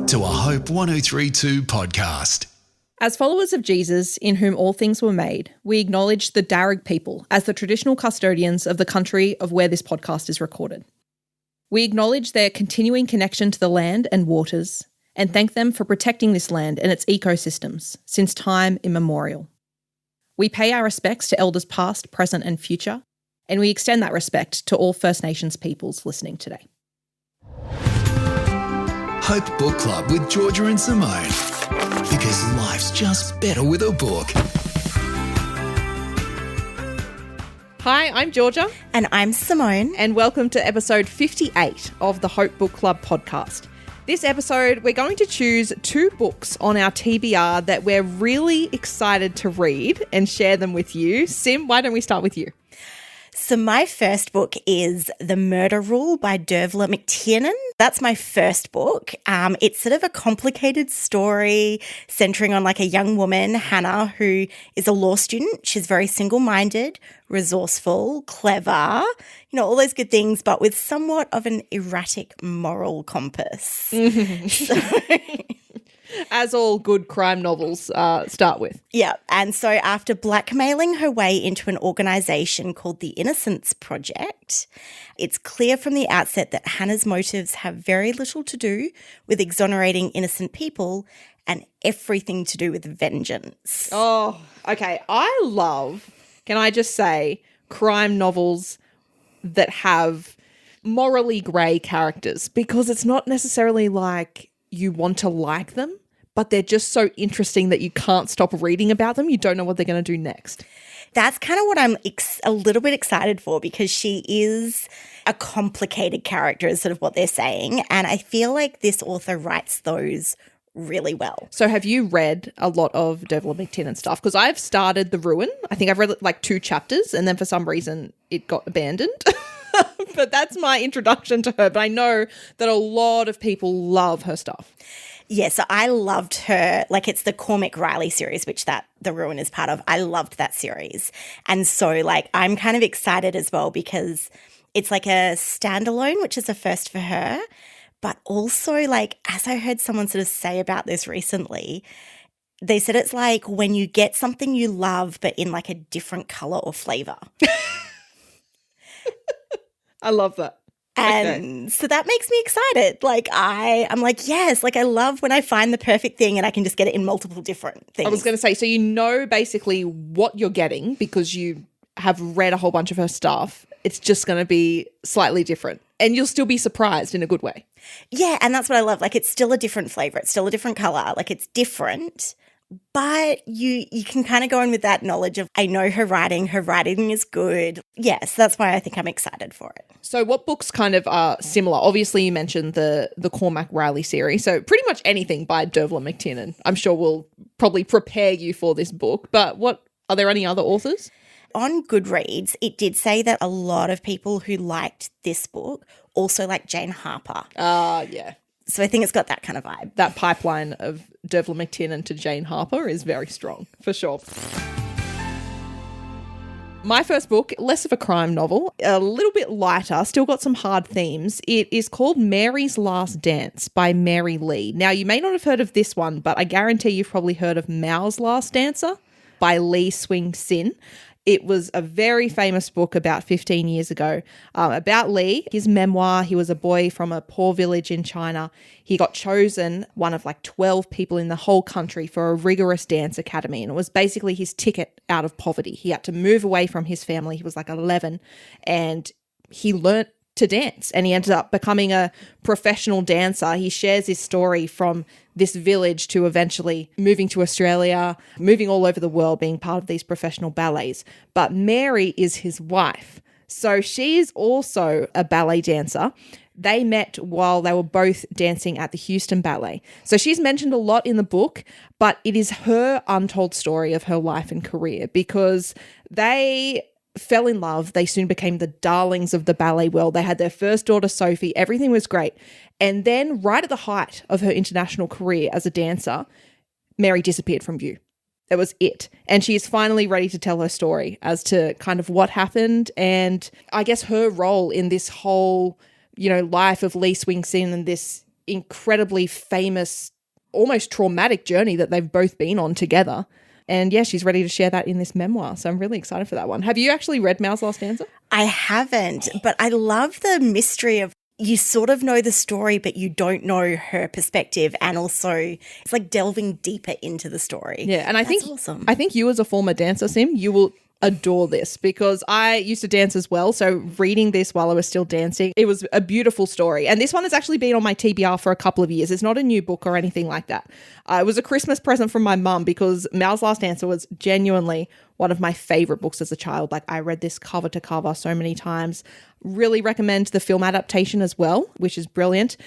to a Hope 1032 podcast. As followers of Jesus, in whom all things were made, we acknowledge the Darug people as the traditional custodians of the country of where this podcast is recorded. We acknowledge their continuing connection to the land and waters, and thank them for protecting this land and its ecosystems since time immemorial. We pay our respects to elders past, present and future, and we extend that respect to all First Nations peoples listening today. Hope Book Club with Georgia and Simone. Because life's just better with a book. Hi, I'm Georgia. And I'm Simone. And welcome to episode 58 of the Hope Book Club podcast. This episode, we're going to choose two books on our TBR that we're really excited to read and share them with you. Sim, why don't we start with you? So my first book is The Murder Rule by Dervla McTiernan. That's my first book. It's sort of a complicated story centering on like a young woman, Hannah, who is a law student. She's very single-minded, resourceful, clever, all those good things, but with somewhat of an erratic moral compass. As all good crime novels start with. Yeah. And so after blackmailing her way into an organisation called the Innocence Project, it's clear from the outset that Hannah's motives have very little to do with exonerating innocent people and everything to do with vengeance. Oh, okay. I love, can I just say, crime novels that have morally grey characters, because it's not necessarily like you want to like them, but they're just so interesting that you can't stop reading about them. You don't know what they're going to do next. That's kind of what I'm a little bit excited for, because she is a complicated character is sort of what they're saying. And I feel like this author writes those really well. So have you read a lot of Dervla McTiernan stuff? Because I've started The Ruin. I think I've read like 2 chapters and then for some reason it got abandoned. But that's my introduction to her. But I know that a lot of people love her stuff. Yeah, so I loved her, like it's the Cormac Riley series, which The Ruin is part of. I loved that series. And so like I'm kind of excited as well because it's like a standalone, which is a first for her. But also like, as I heard someone sort of say about this recently, they said it's like when you get something you love but in like a different colour or flavour. I love that. And so that makes me excited. Like I'm like, yes, like I love when I find the perfect thing and I can just get it in multiple different things. I was going to say, so you know basically what you're getting because you have read a whole bunch of her stuff. It's just going to be slightly different and you'll still be surprised in a good way. Yeah, and that's what I love. Like it's still a different flavour. It's still a different colour. Like it's different, but you can kind of go in with that knowledge of I know her writing is good. Yes, that's why I think I'm excited for it. So what books kind of are similar? Obviously you mentioned the Cormac Riley series, so pretty much anything by Dervla McTiernan I'm sure will probably prepare you for this book, but are there any other authors? On Goodreads, it did say that a lot of people who liked this book also like Jane Harper. Yeah. So I think it's got that kind of vibe. That pipeline of Dervla McTiernan to Jane Harper is very strong, for sure. My first book, less of a crime novel, a little bit lighter, still got some hard themes. It is called Mary's Last Dance by Mary Lee. Now, you may not have heard of this one, but I guarantee you've probably heard of Mao's Last Dancer by Lee Swing Sin. It was a very famous book about 15 years ago about Lee, his memoir. He was a boy from a poor village in China. He got chosen one of like 12 people in the whole country for a rigorous dance academy. And it was basically his ticket out of poverty. He had to move away from his family. He was like 11 and he learnt to dance and he ended up becoming a professional dancer. He shares his story from this village to eventually moving to Australia, moving all over the world, being part of these professional ballets. But Mary is his wife. So she is also a ballet dancer. They met while they were both dancing at the Houston Ballet. So she's mentioned a lot in the book, but it is her untold story of her life and career because they fell in love. They soon became the darlings of the ballet world. They had their first daughter, Sophie. Everything was great. And then right at the height of her international career as a dancer, Mary disappeared from view. That was it. And she is finally ready to tell her story as to kind of what happened and I guess her role in this whole, life of Lee Swing Sin and this incredibly famous, almost traumatic journey that they've both been on together. And yeah, she's ready to share that in this memoir. So I'm really excited for that one. Have you actually read Mal's Last Dancer? I haven't, but I love the mystery of you sort of know the story, but you don't know her perspective. And also it's like delving deeper into the story. Yeah. And That's awesome. I think you as a former dancer, Sim, you will adore this because I used to dance as well. So reading this while I was still dancing, it was a beautiful story. And this one has actually been on my TBR for a couple of years. It's not a new book or anything like that. It was a Christmas present from my mum because Mal's Last Dancer was genuinely one of my favorite books as a child. Like I read this cover to cover so many times. Really recommend the film adaptation as well, which is brilliant.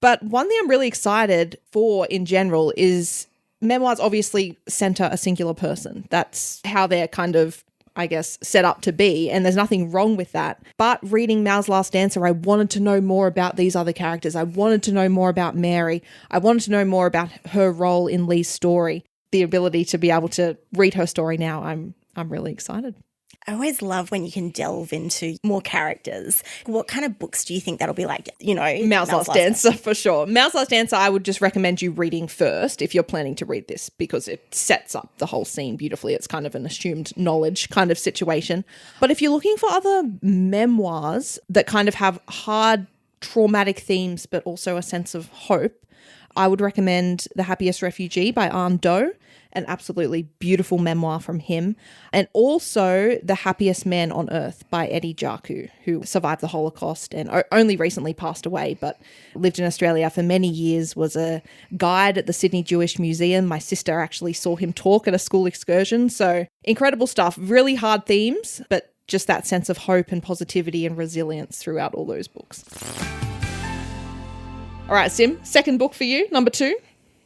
But one thing I'm really excited for in general is memoirs obviously center a singular person. That's how they're kind of, I guess, set up to be. And there's nothing wrong with that. But reading Mal's Last Dancer, I wanted to know more about these other characters. I wanted to know more about Mary. I wanted to know more about her role in Lee's story. The ability to be able to read her story now, I'm really excited. I always love when you can delve into more characters. What kind of books do you think that'll be like? You know, Mal's Last Dancer for sure. Mal's Last Dancer, I would just recommend you reading first if you're planning to read this because it sets up the whole scene beautifully. It's kind of an assumed knowledge kind of situation. But if you're looking for other memoirs that kind of have hard, traumatic themes but also a sense of hope, I would recommend The Happiest Refugee by Anh Do, an absolutely beautiful memoir from him. And also The Happiest Man on Earth by Eddie Jaku, who survived the Holocaust and only recently passed away, but lived in Australia for many years, was a guide at the Sydney Jewish Museum. My sister actually saw him talk at a school excursion. So incredible stuff, really hard themes, but just that sense of hope and positivity and resilience throughout all those books. All right, Sim, second book for you, number 2.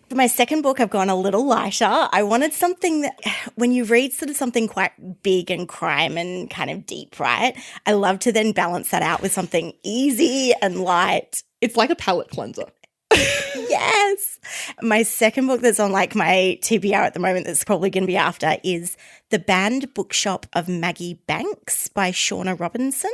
For my second book, I've gone a little lighter. I wanted something that when you read sort of something quite big and crime and kind of deep, right? I love to then balance that out with something easy and light. It's like a palate cleanser. Yes. My second book that's on like my TBR at the moment that's probably going to be after is The Banned Bookshop of Maggie Banks by Shauna Robinson.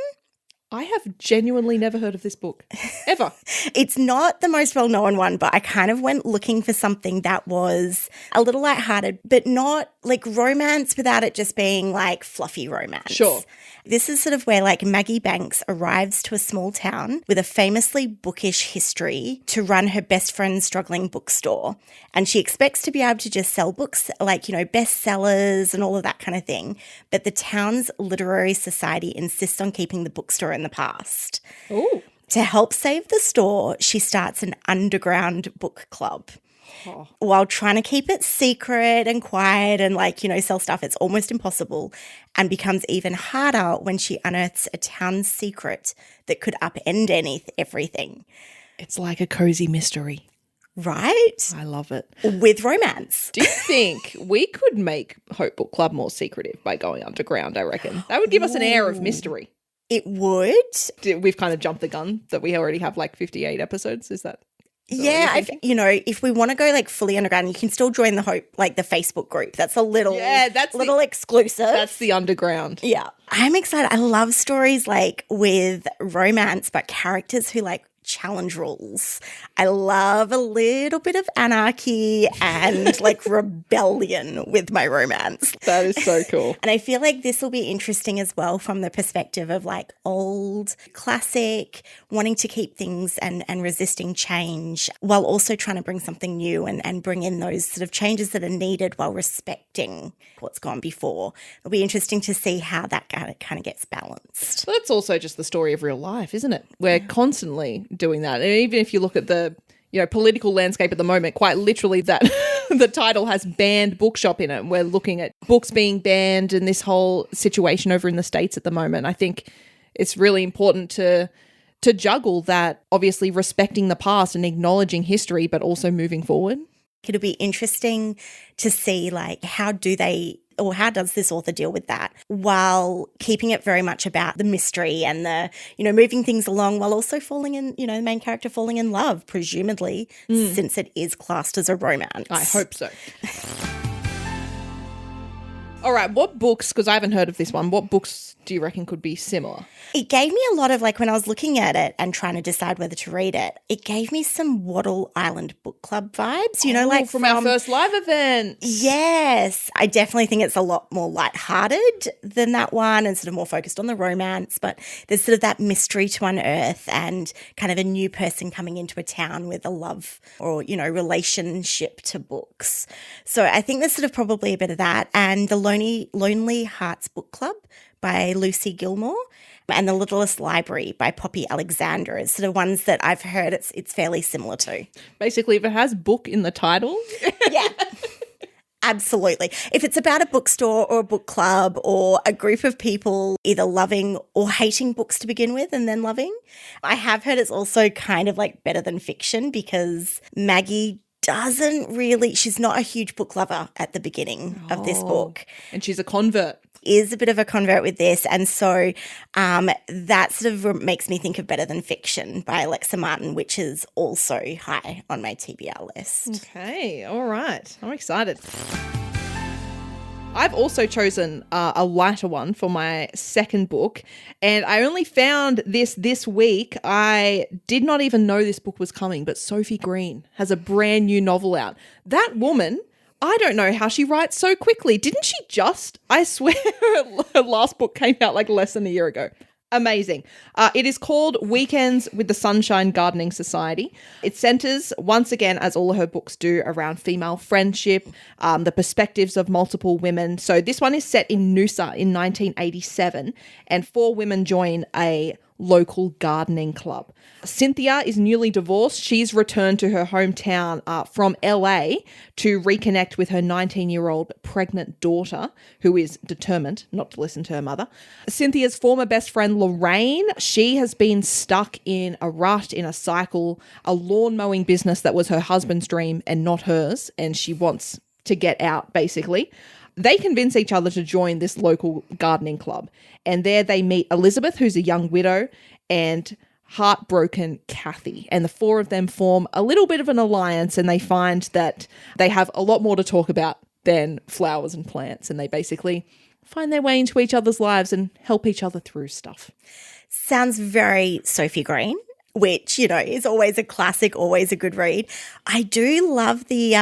I have genuinely never heard of this book, ever. It's not the most well-known one, but I kind of went looking for something that was a little lighthearted, but not like romance without it just being like fluffy romance. Sure. This is sort of where like Maggie Banks arrives to a small town with a famously bookish history to run her best friend's struggling bookstore. And she expects to be able to just sell books like, you know, bestsellers and all of that kind of thing. But the town's literary society insists on keeping the bookstore in the past. Ooh. To help save the store, she starts an underground book club. Oh. While trying to keep it secret and quiet and like, you know, sell stuff, it's almost impossible and becomes even harder when she unearths a town secret that could upend everything. It's like a cozy mystery. Right? I love it. With romance. Do you think we could make Hope Book Club more secretive by going underground, I reckon? That would give us an air of mystery. It would. We've kind of jumped the gun that we already have like 58 episodes. Is that? Yeah, you know, if we want to go like fully underground, you can still join the Hope, like the Facebook group. That's a little, exclusive. That's the underground. Yeah. I'm excited. I love stories like with romance, but characters who like challenge rules. I love a little bit of anarchy and like rebellion with my romance. That is so cool. And I feel like this will be interesting as well from the perspective of like old, classic, wanting to keep things and resisting change while also trying to bring something new and bring in those sort of changes that are needed while respecting what's gone before. It'll be interesting to see how that kind of gets balanced. Well, that's also just the story of real life, isn't it? We're constantly doing that. And even if you look at the, you know, political landscape at the moment, quite literally that the title has banned bookshop in it. We're looking at books being banned and this whole situation over in the States at the moment. I think it's really important to juggle that, obviously respecting the past and acknowledging history, but also moving forward. It'll be interesting to see like how does this author deal with that while keeping it very much about the mystery and the, you know, moving things along while also falling in, you know, the main character falling in love, presumably, since it is classed as a romance. I hope so. All right, what books, because I haven't heard of this one, what books do you reckon could be similar? It gave me a lot of, like, when I was looking at it and trying to decide whether to read it, it gave me some Wattle Island Book Club vibes, you know, like from our first live event. Yes. I definitely think it's a lot more lighthearted than that one and sort of more focused on the romance, but there's sort of that mystery to unearth and kind of a new person coming into a town with a love or, you know, relationship to books. So I think there's sort of probably a bit of that. And the Lonely Hearts Book Club by Lucy Gilmore and The Littlest Library by Poppy Alexander. It's sort of ones that I've heard it's fairly similar to. Basically, if it has book in the title. Yeah. Absolutely. If it's about a bookstore or a book club or a group of people either loving or hating books to begin with and then loving, I have heard it's also kind of like better than fiction because Maggie she's not a huge book lover at the beginning of this book. And she's a convert. Is a bit of a convert with this. And so that sort of makes me think of Better Than Fiction by Alexa Martin, which is also high on my TBR list. Okay. All right. I'm excited. I've also chosen a lighter one for my second book, and I only found this week. I did not even know this book was coming, but Sophie Green has a brand new novel out. That woman, I don't know how she writes so quickly. Didn't she just, I swear, her last book came out like less than a year ago. Amazing. It is called Weekends with the Sunshine Gardening Society. It centres, once again, as all of her books do, around female friendship, the perspectives of multiple women. So this one is set in Noosa in 1987, and 4 women join a local gardening club. Cynthia is newly divorced. She's returned to her hometown from LA to reconnect with her 19-year-old pregnant daughter, who is determined not to listen to her mother. Cynthia's former best friend, Lorraine, she has been stuck in a rut, in a cycle, a lawn mowing business that was her husband's dream and not hers, and she wants to get out, basically. They convince each other to join this local gardening club. And there they meet Elizabeth, who's a young widow, and heartbroken Kathy. And the 4 of them form a little bit of an alliance, and they find that they have a lot more to talk about than flowers and plants. And they basically find their way into each other's lives and help each other through stuff. Sounds very Sophie Green, which, you know, is always a classic, always a good read. I do love the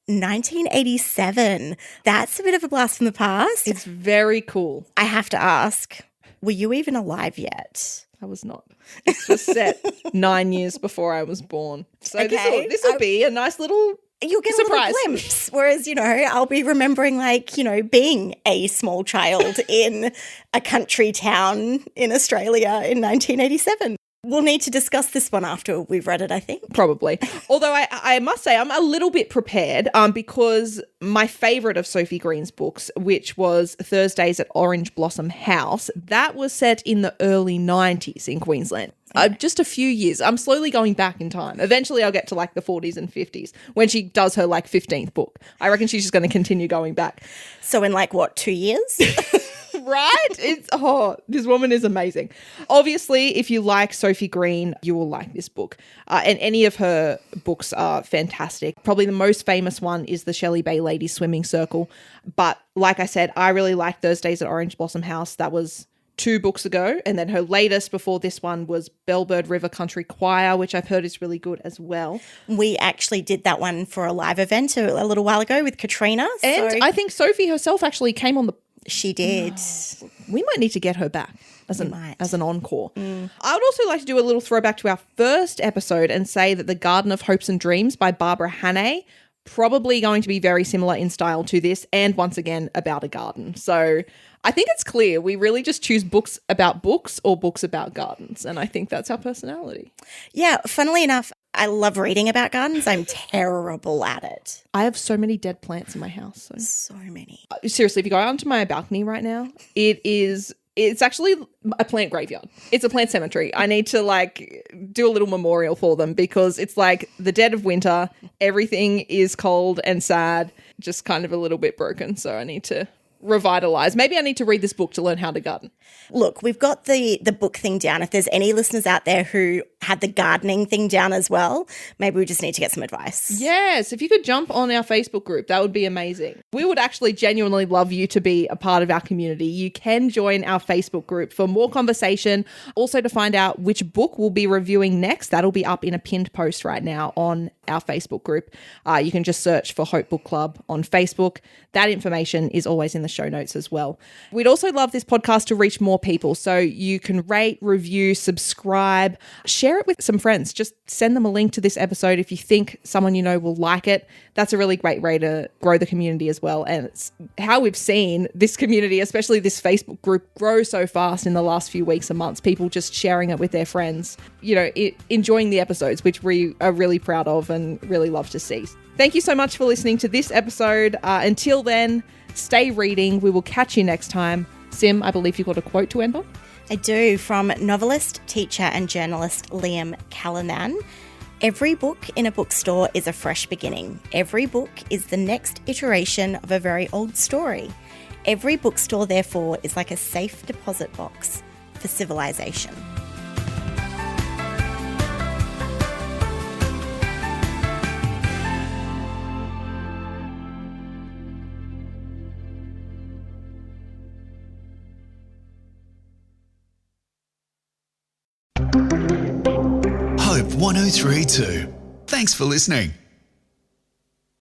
1987. That's a bit of a blast from the past. It's very cool. I have to ask, were you even alive yet? I was not. This was set 9 years before I was born. So Okay. this will be a nice little You'll get surprise. a little glimpse. Whereas, you know, I'll be remembering, like, you know, being a small child in a country town in Australia in 1987. We'll need to discuss this one after we've read it, I think. Probably. Although I must say I'm a little bit prepared because my favourite of Sophie Green's books, which was Thursdays at Orange Blossom House, that was set in the early 90s in Queensland. Just a few years. I'm slowly going back in time. Eventually I'll get to like the 40s and 50s when she does her like 15th book. I reckon she's just going to continue going back. So in like, what, 2 years? Right? This woman is amazing. Obviously, if you like Sophie Green, you will like this book. And any of her books are fantastic. Probably the most famous one is the Shelley Bay Ladies Swimming Circle. But like I said, I really like Thursdays at Orange Blossom House. That was 2 books ago. And then her latest before this one was Bellbird River Country Choir, which I've heard is really good as well. We actually did that one for a live event a little while ago with Katrina. And I think Sophie herself actually came on the... She did. We might need to get her back as an encore. I would also like to do a little throwback to our first episode and say that The Garden of Hopes and Dreams by Barbara Hannay, probably going to be very similar in style to this, and once again about a garden. So I think it's clear we really just choose books about books or books about gardens, and I think that's our personality. Yeah, funnily enough, I love reading about gardens. I'm terrible at it. I have so many dead plants in my house. So many. Seriously, if you go out onto my balcony right now, it's actually a plant graveyard. It's a plant cemetery. I need to like do a little memorial for them because it's like the dead of winter. Everything is cold and sad, just kind of a little bit broken. So I need to revitalized. Maybe I need to read this book to learn how to garden. Look, we've got the book thing down. If there's any listeners out there who had the gardening thing down as well, maybe we just need to get some advice. Yes, if you could jump on our Facebook group, that would be amazing. We would actually genuinely love you to be a part of our community. You can join our Facebook group for more conversation. Also, to find out which book we'll be reviewing next, that'll be up in a pinned post right now on our Facebook group. You can just search for Hope Book Club on Facebook. That information is always in the show notes as well. We'd also love this podcast to reach more people. So you can rate, review, subscribe, share it with some friends. Just send them a link to this episode if you think someone you know will like it. That's a really great way to grow the community as well. And it's how we've seen this community, especially this Facebook group, grow so fast in the last few weeks and months. People just sharing it with their friends, enjoying the episodes, which we are really proud of and really love to see. Thank you so much for listening to this episode. Until then, stay reading. We will catch you next time. Sim, I believe you've got a quote to end on? I do, from novelist, teacher and journalist Liam Callanan. Every book in a bookstore is a fresh beginning. Every book is the next iteration of a very old story. Every bookstore, therefore, is like a safe deposit box for civilization. Hope 1032. Thanks for listening.